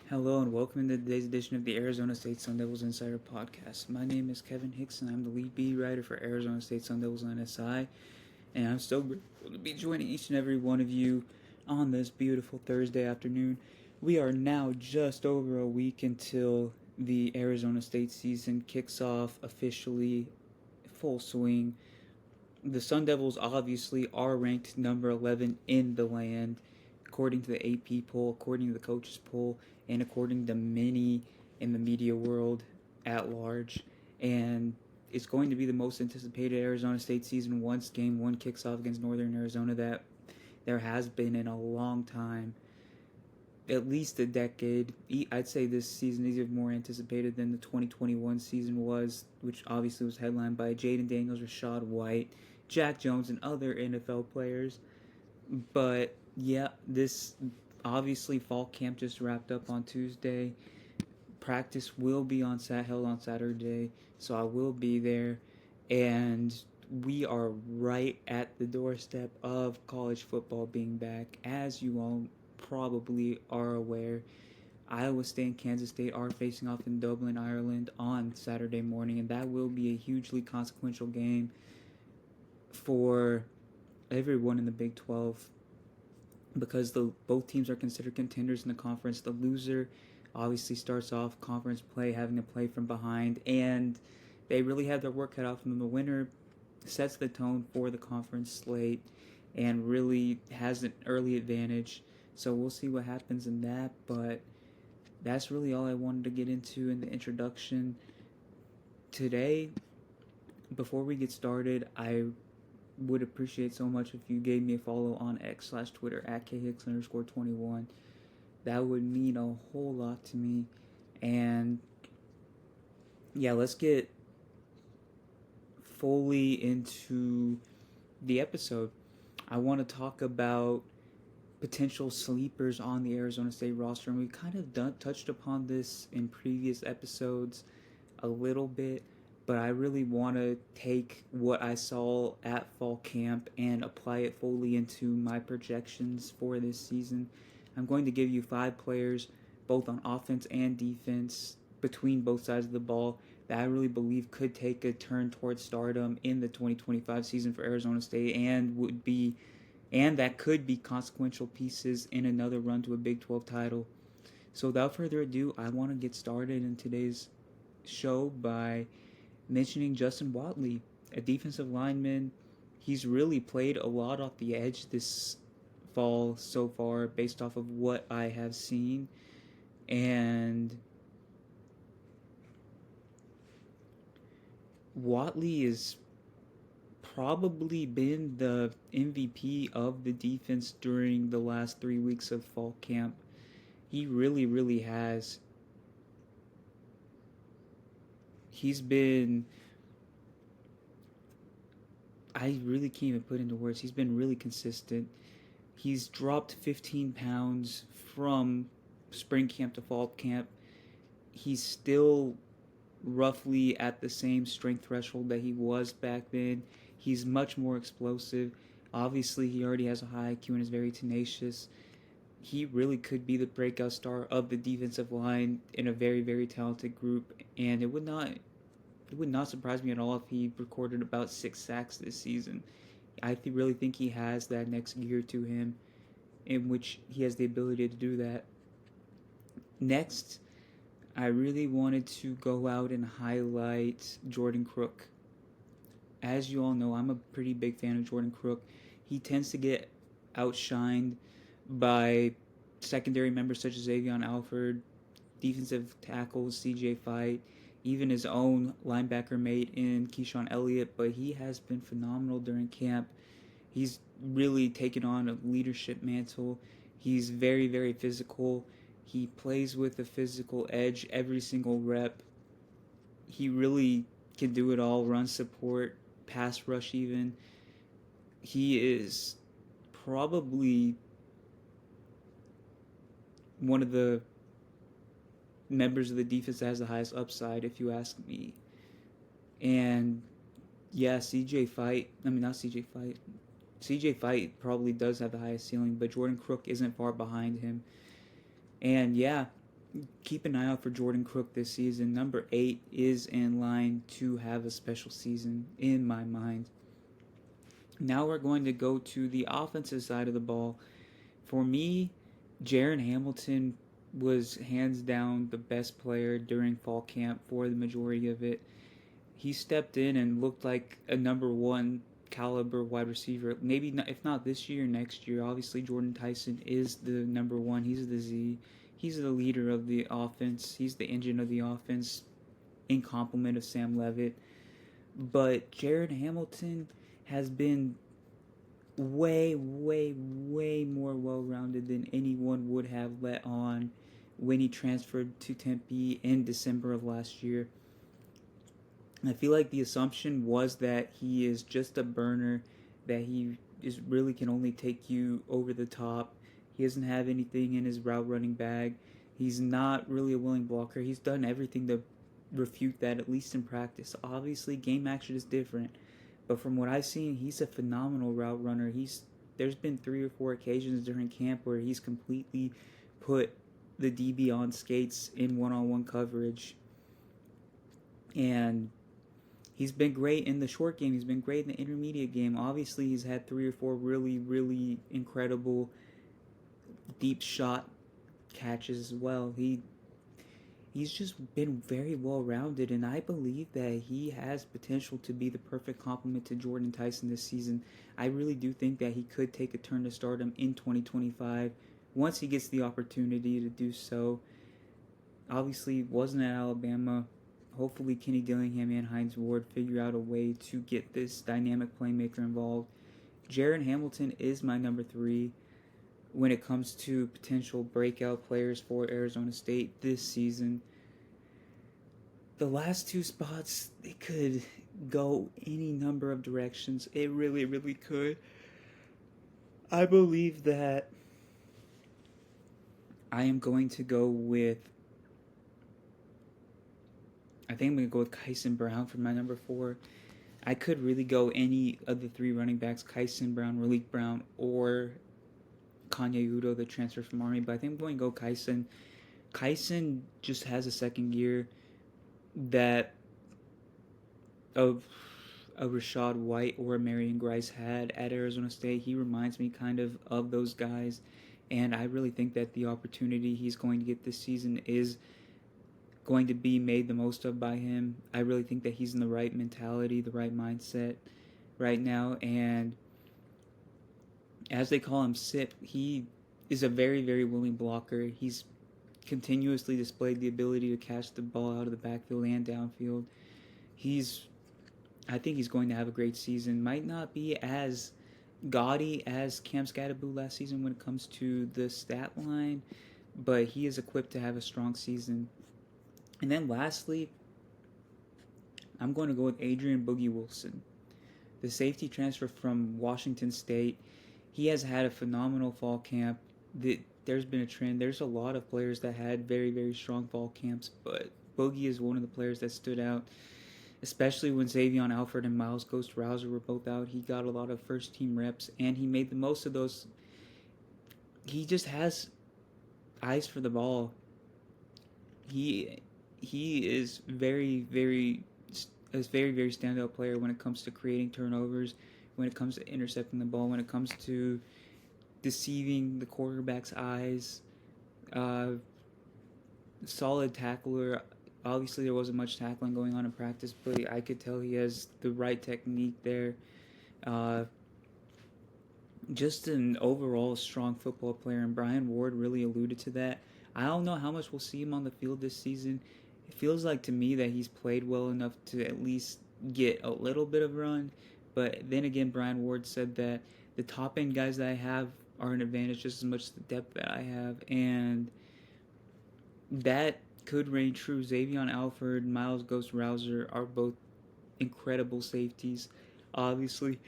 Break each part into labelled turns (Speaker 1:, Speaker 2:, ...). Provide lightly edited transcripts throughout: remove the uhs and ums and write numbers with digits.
Speaker 1: Hello and welcome to today's edition of the Arizona State Sun Devils Insider Podcast. My name is Kevin Hicks and I'm the lead beat writer for Arizona State Sun Devils on SI. And I'm so grateful to be joining each and every one of you on this beautiful Thursday afternoon. We are now just over a week until the Arizona State season kicks off officially, full swing. The Sun Devils obviously are ranked number 11 in the land, according to the AP poll, according to the coaches poll, and according to many in the media world at large. And it's going to be the most anticipated Arizona State season once Game 1 kicks off against Northern Arizona that there has been in a long time. At least a decade. I'd say this season is even more anticipated than the 2021 season was, which obviously was headlined by Jaden Daniels, Rashad White, Jack Jones, and other NFL players. But yeah, this obviously fall camp just wrapped up on Tuesday. Practice will be held on Saturday, so I will be there, and we are right at the doorstep of college football being back, as you all probably are aware. Iowa State and Kansas State are facing off in Dublin, Ireland on Saturday morning, and that will be a hugely consequential game for everyone in the Big 12 because both teams are considered contenders in the conference. The loser obviously starts off conference play having to play from behind, and they really have their work cut out from them. The winner sets the tone for the conference slate and really has an early advantage. So we'll see what happens in that, but that's really all I wanted to get into in the introduction today. Before we get started, I would appreciate so much if you gave me a follow on X/Twitter at khicks_21. That would mean a whole lot to me. And yeah, let's get fully into the episode. I want to talk about potential sleepers on the Arizona State roster, and we kind of touched upon this in previous episodes a little bit, but I really want to take what I saw at fall camp and apply it fully into my projections for this season. I'm going to give you 5 players, both on offense and defense, between both sides of the ball, that I really believe could take a turn towards stardom in the 2025 season for Arizona State and that could be consequential pieces in another run to a Big 12 title. So without further ado, I want to get started in today's show by mentioning Justin Watley, a defensive lineman. He's really played a lot off the edge this fall so far based off of what I have seen. And Watley has probably been the MVP of the defense during the last 3 weeks of fall camp. He really, really has. He's been, I really can't even put into words. He's been really consistent. He's dropped 15 pounds from spring camp to fall camp. He's still roughly at the same strength threshold that he was back then. He's much more explosive. Obviously, he already has a high IQ and is very tenacious. He really could be the breakout star of the defensive line in a very, very talented group, and it would not surprise me at all if he recorded about 6 sacks this season. I really think he has that next gear to him in which he has the ability to do that. Next, I really wanted to go out and highlight Jordan Crook. As you all know, I'm a pretty big fan of Jordan Crook. He tends to get outshined by secondary members such as Avion Alford, defensive tackles CJ Fight, even his own linebacker mate in Keyshawn Elliott, but he has been phenomenal during camp. He's really taken on a leadership mantle. He's very, very physical. He plays with a physical edge every single rep. He really can do it all, run support, pass rush even. He is probably one of the members of the defense that has the highest upside, if you ask me. And yeah, CJ Fight probably does have the highest ceiling, but Jordan Crook isn't far behind him. And yeah, keep an eye out for Jordan Crook this season. Number 8 is in line to have a special season in my mind. Now we're going to go to the offensive side of the ball. For me, Jaron Hamilton was hands down the best player during fall camp for the majority of it. He stepped in and looked like a number 1 caliber wide receiver. Maybe not, if not this year, next year. Obviously, Jordan Tyson is the number 1. He's the Z. He's the leader of the offense. He's the engine of the offense in complement of Sam Levitt. But Jaron Hamilton has been way, way, way more well-rounded than anyone would have let on when he transferred to Tempe in December of last year. I feel like the assumption was that he is just a burner, that he is really can only take you over the top. He doesn't have anything in his route running bag. He's not really a willing blocker. He's done everything to refute that, at least in practice. Obviously, game action is different, but from what I've seen, he's a phenomenal route runner. There's been 3 or 4 occasions during camp where he's completely put the DB on skates in one-on-one coverage, and he's been great in the short game. He's been great in the intermediate game. Obviously, he's had 3 or 4 really, really incredible deep shot catches as well. He's just been very well-rounded, and I believe that he has potential to be the perfect complement to Jordan Tyson this season. I really do think that he could take a turn to stardom in 2025 once he gets the opportunity to do so. Obviously, wasn't at Alabama. Hopefully, Kenny Dillingham and Hines Ward figure out a way to get this dynamic playmaker involved. Jaron Hamilton is my number 3 when it comes to potential breakout players for Arizona State this season. The last 2 spots, they could go any number of directions. It really, really could. I believe that I am going to go with, I think I'm going to go with Kyson Brown for my number 4. I could really go any of the 3 running backs, Kyson Brown, Raleek Brown, or Kanye Udo, the transfer from Army, but I think I'm going to go Kyson. Kyson just has a second year that of a Rashad White or a Marion Grice had at Arizona State. He reminds me kind of those guys, and I really think that the opportunity he's going to get this season is going to be made the most of by him. I really think that he's in the right mentality, the right mindset right now, and as they call him, SIP, he is a very, very willing blocker. He's continuously displayed the ability to catch the ball out of the backfield and downfield. I think he's going to have a great season. Might not be as gaudy as Cam Scatterboo last season when it comes to the stat line, but he is equipped to have a strong season. And then lastly, I'm going to go with Adrian Boogie Wilson, the safety transfer from Washington State. He has had a phenomenal fall camp. There's been a trend. There's a lot of players that had very, very strong fall camps, but Boogie is one of the players that stood out, especially when Xavion Alford and Miles Ghost Rouser were both out. He got a lot of first-team reps, and he made the most of those. He just has eyes for the ball. He is very, very standout player when it comes to creating turnovers, when it comes to intercepting the ball, when it comes to deceiving the quarterback's eyes. Solid tackler. Obviously, there wasn't much tackling going on in practice, but I could tell he has the right technique there. Just an overall strong football player, and Brian Ward really alluded to that. I don't know how much we'll see him on the field this season. It feels like to me that he's played well enough to at least get a little bit of run, but then again, Brian Ward said that the top end guys that I have are an advantage just as much as the depth that I have, and that could reign true. Xavion Alford, Miles Ghost Rouser are both incredible safeties, obviously.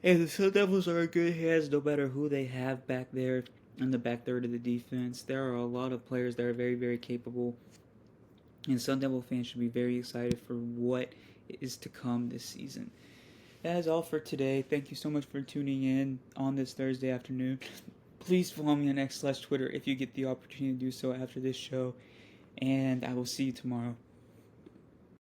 Speaker 1: And the Sun Devils are in good hands no matter who they have back there in the back third of the defense. There are a lot of players that are very, very capable, and Sun Devil fans should be very excited for what is to come this season. That is all for today. Thank you so much for tuning in on this Thursday afternoon. Please follow me on X/Twitter if you get the opportunity to do so after this show. And I will see you tomorrow.